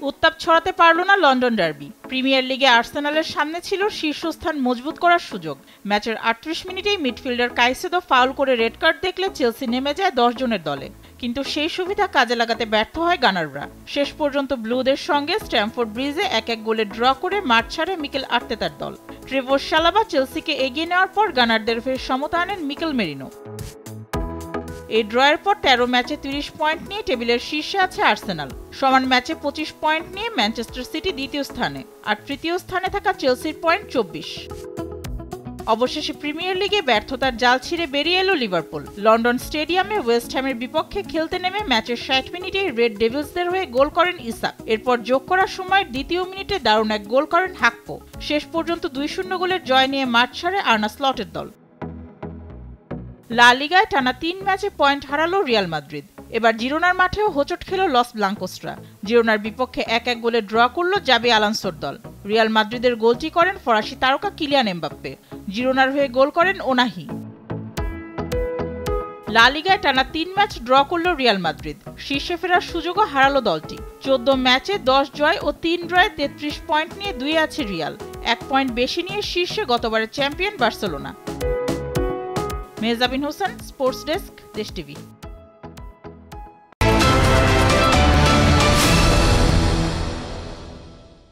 উত্তাপ ছড়াতে পারল না লন্ডন ডার্বি। প্রিমিয়ার লিগে আর্সেনালের সামনে ছিল শীর্ষস্থান মজবুত করার সুযোগ। ম্যাচের ৩৮ মিনিটেই মিডফিল্ডার কাইসেদো ফাউল করে রেড কার্ড দেখলে চেলসি নেমে যায় ১০ জনের দলে। কিন্তু সেই সুবিধা কাজে লাগাতে ব্যর্থ হয় গানাররা। শেষ পর্যন্ত ব্লুদের সঙ্গে স্ট্যামফোর্ড ব্রিজে ১-১ গোলে ড্র করে মাঠ ছাড়ে মিকেল আর্তেতার দল। ট্রেভর শালাবা চেলসিকে এগিয়ে নেওয়ার পর গানারদের ফের সমতা আনেন মিকেল মেরিনো। এই ড্রয়ের পর ১৩ ম্যাচে ৩০ পয়েন্ট নিয়ে টেবিলের শীর্ষে আছে আর্সেনাল। সমান ম্যাচে ২৫ পয়েন্ট নিয়ে ম্যানচেস্টার সিটি দ্বিতীয় স্থানে, আর তৃতীয় স্থানে থাকা চেলসির পয়েন্ট ২৪। অবশেষে প্রিমিয়ার লিগে ব্যর্থতার জাল ছিঁড়ে বেরিয়ে এলো লিভারপুল। লন্ডন স্টেডিয়ামে ওয়েস্ট হ্যামের বিপক্ষে খেলতে নেমে ম্যাচের ৬০ মিনিটেই রেড ডেভিলসদের হয়ে গোল করেন ইসাক। এরপর যোগ করার সময় দ্বিতীয় মিনিটে দারুণ এক গোল করেন হাকপো। শেষ পর্যন্ত ২-০ গোলের জয় নিয়ে মাঠ ছাড়ে আর্নে স্লটের দল। লা লিগায় টানা ৩ ম্যাচে পয়েন্ট হারালো রিয়াল মাদ্রিদ। এবার জিরোনার মাঠেও হোঁচট খেল লস ব্লাঙ্কোসরা। জিরোনার বিপক্ষে ১-১ গোলে ড্র করল জাবি আলোনসোর দল। রিয়াল মাদ্রিদের গোলটি করেন ফরাসি তারকা কিলিয়ান এমবাপ্পে। জিরোনার হয়ে গোল করেন ওনাহি। লা লিগায় টানা ৩ ম্যাচ ড্র করল রিয়াল মাদ্রিদ। শীর্ষে ফেরার সুযোগও হারালো দলটি। ১৪ ম্যাচে ১০ জয় ও ৩ ড্রয়ে ৩৩ পয়েন্ট নিয়ে ২ আছে রিয়াল। ১ পয়েন্ট বেশি নিয়ে শীর্ষে গতবারের champion Barcelona. Mehjabin Hossain, sports desk, Desh TV.